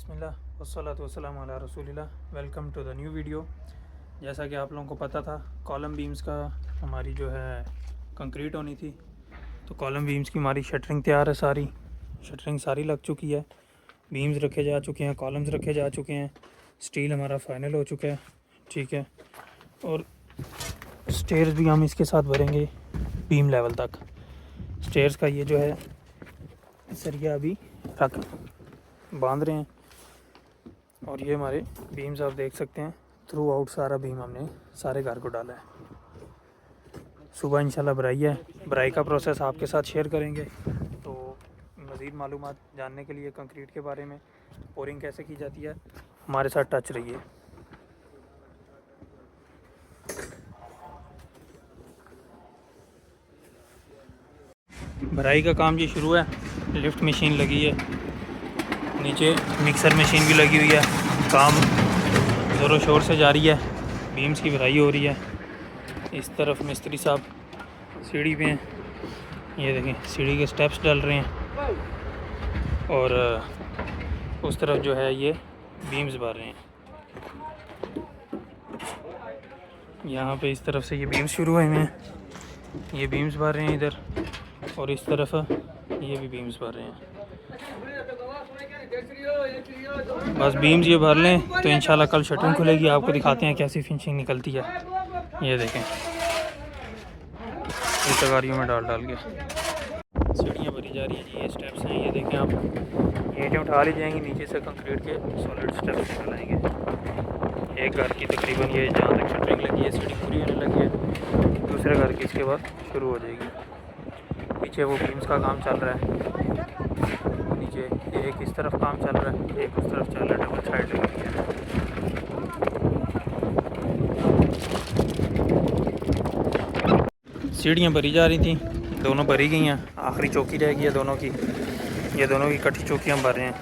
बिस्मिल्लाह वस्सलातु वस्सलामु अला रसूलिल्लाह। Welcome to the new video. जैसा कि आप लोगों को पता था, कॉलम बीम्स का हमारी जो है कंक्रीट होनी थी, तो कॉलम बीम्स की हमारी शटरिंग तैयार है। शटरिंग सारी लग चुकी है, बीम्स रखे जा चुके हैं, कॉलम्स रखे जा चुके हैं, स्टील हमारा फाइनल हो चुका है। ठीक है, और स्टेयर्स भी हम इसके साथ भरेंगे बीम लेवल तक। स्टेयर्स का ये जो है सरिया अभी रख बांध रहे हैं, और ये हमारे बीम्स आप देख सकते हैं। थ्रू आउट सारा बीम हमने सारे घर को डाला है। सुबह इंशाल्लाह भराई है, भराई का प्रोसेस आपके साथ शेयर करेंगे। तो मज़ीद मालूमात जानने के लिए कंक्रीट के बारे में, पोरिंग कैसे की जाती है, हमारे साथ टच रहिए। भराई का काम ये शुरू है। लिफ्ट मशीन लगी है, नीचे मिक्सर मशीन भी लगी हुई है। काम ज़ोरों शोर से जारी है, बीम्स की भराई हो रही है। इस तरफ मिस्त्री साहब सीढ़ी पे हैं, ये देखें सीढ़ी के स्टेप्स डल रहे हैं, और उस तरफ जो है ये बीम्स भर रहे हैं। यहाँ पे इस तरफ से ये बीम्स शुरू हुए हैं, ये बीम्स भर रहे हैं इधर, और इस तरफ ये भी बीम्स भर रहे हैं। बस बीम्स ये भर लें तो इंशाल्लाह कल शटरिंग खुलेगी। आपको दिखाते हैं कैसी फिनिशिंग निकलती है। ये देखें, ये तगारियों में डाल के सीढ़ियाँ भरी जा रही हैं जी। ये स्टेप्स हैं, ये देखें आप, ईंटें उठा ली जाएंगी, नीचे से कंक्रीट के सॉलिड स्टेप्स निकल आएंगे। एक घर की तकरीबन ये जहाँ तक शटरिंग लगी है सीढ़ी पूरी होने लगी है, दूसरे घर की इसके बाद शुरू हो जाएगी। पीछे वो बीम्स का काम चल रहा है, नीचे एक इस तरफ काम चल रहा है, एक उस तरफ चल रहा है, डबल साइड लगी है। सीढ़ियाँ भरी जा रही थी, दोनों भरी गई हैं, आखिरी चौकी रह गई है दोनों की। ये दोनों की इकट्ठी चौकियाँ भर रहे हैं।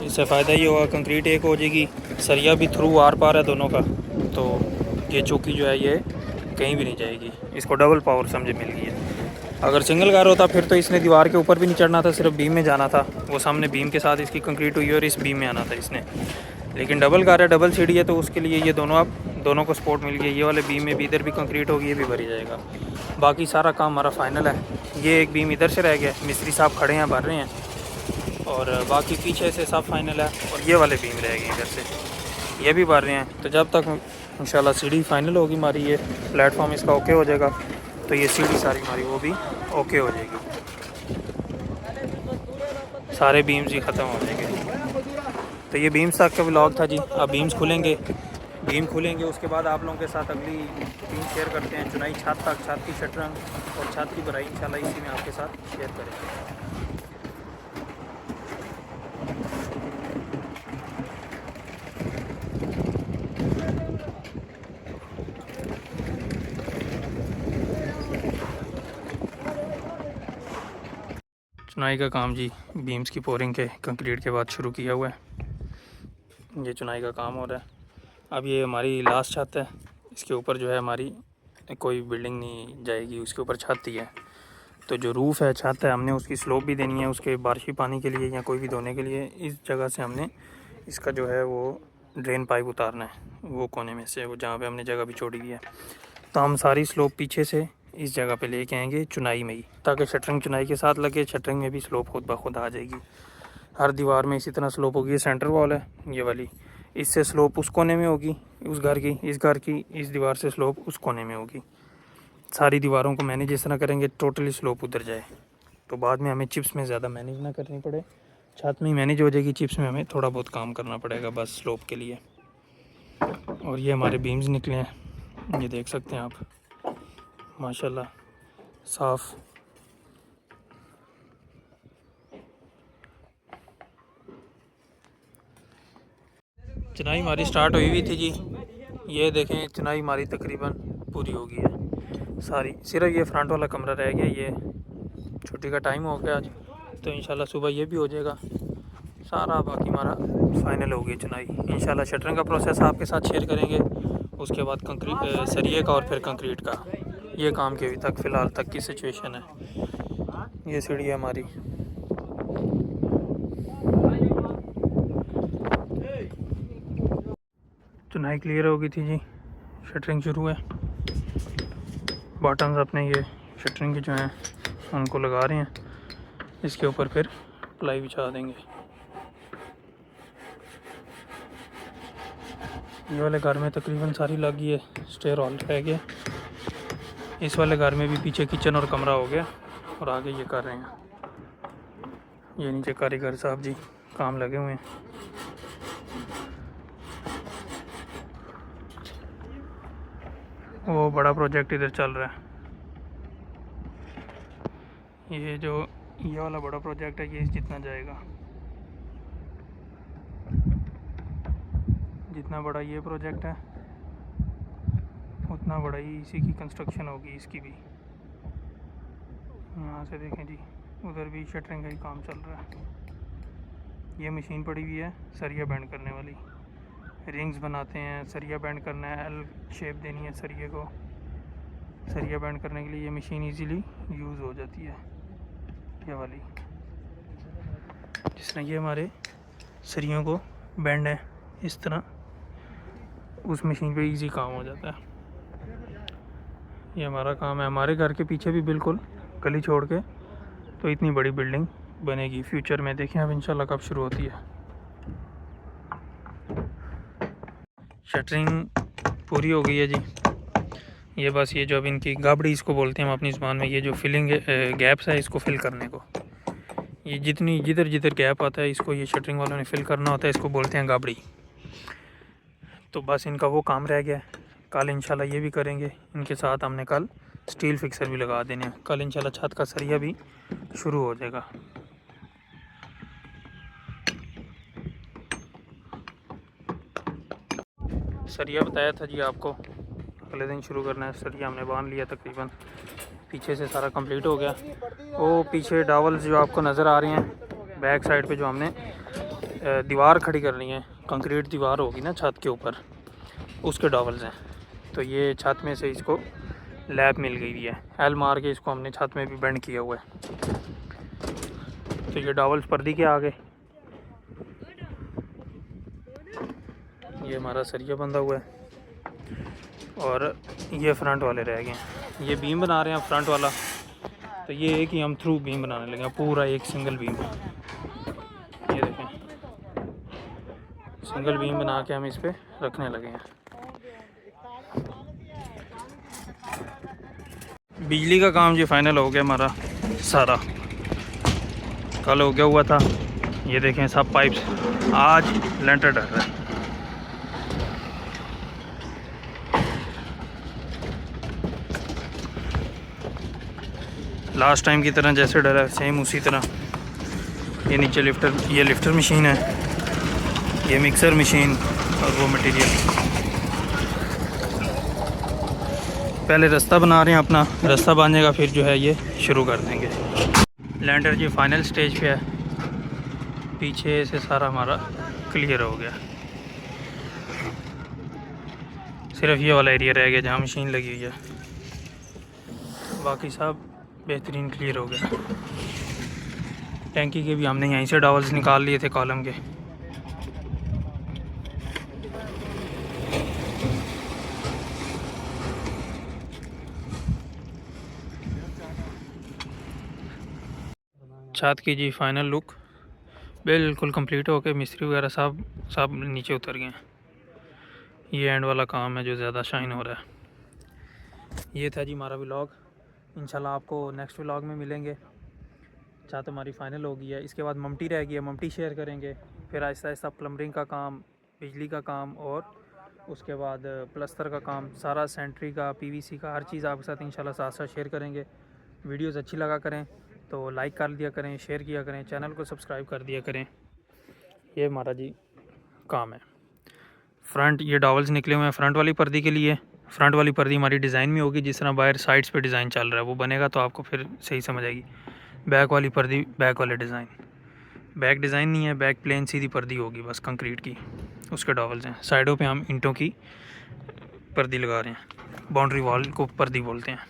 इससे फ़ायदा ये होगा, कंक्रीट एक हो जाएगी, सरिया भी थ्रू आर पार है दोनों का, तो ये चौकी जो है ये कहीं भी नहीं जाएगी। इसको डबल पावर समझे मिल गई है। अगर सिंगल कार होता फिर तो इसने दीवार के ऊपर भी नहीं चढ़ना था, सिर्फ बीम में जाना था। वो सामने बीम के साथ इसकी कंक्रीट हुई और इस बीम में आना था इसने। लेकिन डबल कार है, डबल सीढ़ी है, तो उसके लिए ये दोनों को सपोर्ट मिल गया। ये वाले बीम में भी इधर भी कंक्रीट होगी, ये भी भरी जाएगा। बाकी सारा काम हमारा फाइनल है। ये एक बीम इधर से रह गया, मिस्त्री साहब खड़े हैं, भर रहे हैं, और बाकी पीछे से सब फाइनल है। और ये वाले बीम रह गए इधर से, ये भी भर रहे हैं। तो जब तक इंशाल्लाह सीढ़ी फाइनल होगी हमारी, ये प्लेटफॉर्म इसका ओके हो जाएगा, तो ये सीढ़ी सारी हमारी वो भी ओके हो जाएगी, सारे बीम्स ही ख़त्म हो जाएंगे। तो ये बीम्स तक का व्लॉग था जी। अब बीम खुलेंगे, उसके बाद आप लोगों के साथ अगली टीम शेयर करते हैं। चुनाई छत तक, छत की शटरिंग और छत की भराई इंशाल्लाह इसी में आपके साथ शेयर करेंगे। चुनाई का काम जी, बीम्स की पोरिंग के कंक्रीट के बाद शुरू किया हुआ है। ये चुनाई का काम हो रहा है। अब ये हमारी लास्ट छत है, इसके ऊपर जो है हमारी कोई बिल्डिंग नहीं जाएगी, उसके ऊपर छत ही है। तो जो रूफ़ है, छत है, हमने उसकी स्लोप भी देनी है, उसके बारिशी पानी के लिए या कोई भी धोने के लिए। इस जगह से हमने इसका जो है वो ड्रेन पाइप उतारना है, वो कोने में से, वो जहाँ पे हमने जगह भी छोड़ी हुई है। तो हम सारी स्लोप पीछे से इस जगह पे लेके आएंगे चुनाई में ही, ताकि शटरिंग चुनाई के साथ लगे। शटरिंग में भी स्लोप खुद ब खुद आ जाएगी। हर दीवार में इसी तरह स्लोप होगी। ये सेंटर वॉल है ये वाली, इससे स्लोप उस कोने में होगी उस घर की, इस घर की इस दीवार से स्लोप उस कोने में होगी। सारी दीवारों को मैनेज इस तरह करेंगे टोटली स्लोप उधर जाए, तो बाद में हमें चिप्स में ज़्यादा मैनेज ना करनी पड़े। छत में ही मैनेज हो जाएगी, चिप्स में हमें थोड़ा बहुत काम करना पड़ेगा बस स्लोप के लिए। और ये हमारे बीम्स निकले हैं, ये देख सकते हैं आप, माशाल्लाह साफ़। चुनाई हमारी स्टार्ट हुई थी जी। ये देखें, चुनाई हमारी तकरीबन पूरी हो गई है सारी। सिर्फ ये फ्रंट वाला कमरा रह गया, ये छुट्टी का टाइम हो गया आज, तो इंशाल्लाह सुबह ये भी हो जाएगा सारा। बाकी हमारा फाइनल हो गई चुनाई। इंशाल्लाह शटरिंग का प्रोसेस आपके साथ शेयर करेंगे, उसके बाद कंक्रीट सरिये का और फिर कंक्रीट का। ये काम के अभी तक फ़िलहाल तक की सिचुएशन है। ये सीढ़ी है हमारी। चुनाई क्लियर हो गई थी जी, शटरिंग शुरू है। बॉटम्स अपने ये शटरिंग के जो हैं उनको लगा रहे हैं, इसके ऊपर फिर प्लाई बिछा देंगे। ये वाले घर में तकरीबन सारी लग गई है, स्टेयर हॉल रह गया। इस वाले घर में भी पीछे किचन और कमरा हो गया और आगे ये कर रहे हैं। ये नीचे कारीगर साहब जी काम लगे हुए हैं। वो बड़ा प्रोजेक्ट इधर चल रहा है। ये वाला बड़ा प्रोजेक्ट है, ये जितना जाएगा, जितना बड़ा ये प्रोजेक्ट है उतना बड़ा ही इसी की कंस्ट्रक्शन होगी, इसकी भी। यहाँ से देखें जी, उधर भी शटरिंग का ही काम चल रहा है। ये मशीन पड़ी हुई है सरिया बैंड करने वाली, रिंग्स बनाते हैं, सरिया बैंड करना है, एल शेप देनी है सरिये को। सरिया बैंड करने के लिए ये मशीन इजीली यूज़ हो जाती है, ये वाली। जिस तरह ये हमारे सरियों को बैंड है, इस तरह उस मशीन पे इजी काम हो जाता है। ये हमारा काम है। हमारे घर के पीछे भी बिल्कुल गली छोड़ के तो इतनी बड़ी बिल्डिंग बनेगी फ्यूचर में। देखें अब इंशाल्लाह कब शुरू होती है। शटरिंग पूरी हो गई है जी। ये बस ये जो अब इनकी गाबड़ी इसको बोलते हैं हम अपनी ज़ुबान में, ये जो फिलिंग गैप्स है इसको फिल करने को, ये जितनी जिधर जिधर गैप आता है इसको ये शटरिंग वालों ने फिल करना होता है, इसको बोलते हैं गाबड़ी। तो बस इनका वो काम रह गया। कल इंशाल्लाह ये भी करेंगे। इनके साथ हमने कल स्टील फिक्सर भी लगा देने हैं। कल इंशाल्लाह छत का सरिया भी शुरू हो जाएगा। सरिया बताया था जी आपको, अगले दिन शुरू करना है। सरिया हमने बांध लिया तकरीबन, पीछे से सारा कंप्लीट हो गया। वो पीछे डावल्स जो आपको नज़र आ रहे हैं बैक साइड पे, जो हमने दीवार खड़ी करनी है, कंक्रीट दीवार होगी ना छत के ऊपर, उसके डावल्स हैं। तो ये छत में से इसको लैब मिल गई है, एल मार के इसको हमने छत में भी बेंड किया हुआ है। तो ये डावल्स पर्दी के आगे, ये हमारा सरिया बंधा हुआ है और ये फ्रंट वाले रह गए हैं। ये बीम बना रहे हैं फ्रंट वाला, तो ये है कि हम थ्रू बीम बनाने लगे, पूरा एक सिंगल बीम। ये देखें, सिंगल बीम बना के हम इस पे रखने लगे हैं। बिजली का काम जो फाइनल हो गया हमारा सारा, कल हो गया हुआ था। ये देखें सब पाइप्स, आज लेंटर डल रहा है। लास्ट टाइम की तरह जैसे डरा है सेम उसी तरह। ये नीचे लिफ्टर, ये लिफ्टर मशीन है, ये मिक्सर मशीन और वो मटेरियल। पहले रास्ता बना रहे हैं अपना, रास्ता बनेगा फिर जो है ये शुरू कर देंगे। लैंडर जी फाइनल स्टेज पे है, पीछे से सारा हमारा क्लियर हो गया। सिर्फ ये वाला एरिया रह गया जहाँ मशीन लगी हुई है, बाकी सब बेहतरीन क्लियर हो गया। टैंकी के भी हमने यहीं से डावल्स निकाल लिए थे कॉलम के। छत की जी फाइनल लुक बिल्कुल कंप्लीट हो के मिस्त्री वगैरह सब नीचे उतर गए हैं। ये एंड वाला काम है जो ज़्यादा शाइन हो रहा है। ये था जी हमारा व्लॉग। इंशाल्लाह आपको नेक्स्ट व्लॉग में मिलेंगे। छत हमारी फाइनल हो गई है, इसके बाद ममटी रह गई है, ममटी शेयर करेंगे। फिर आहिस्ता आहिस्ता प्लम्बरिंग का काम, बिजली का काम और उसके बाद प्लस्तर का काम, सारा सेंट्री का, पीवीसी का, हर चीज़ आपके साथ इंशाल्लाह साथ साथ शेयर करेंगे। वीडियोज़ अच्छी लगा करें तो लाइक कर दिया करें, शेयर किया करें, चैनल को सब्सक्राइब कर दिया करें। ये हमारा जी काम है। फ्रंट ये डावल्स निकले हुए हैं फ्रंट वाली पर्दी के लिए। फ्रंट वाली पर्दी हमारी डिज़ाइन में होगी, जिस तरह बाहर साइड्स पे डिज़ाइन चल रहा है वो बनेगा तो आपको फिर सही समझ आएगी। बैक वाली पर्दी बैक वाले डिज़ाइन, बैक डिज़ाइन नहीं है, बैक प्लेन सीधी पर्दी होगी बस कंक्रीट की, उसके डावल्स हैं। साइडों पे हम ईंटों की पर्दी लगा रहे हैं, बाउंड्री वॉल को पर्दी बोलते हैं।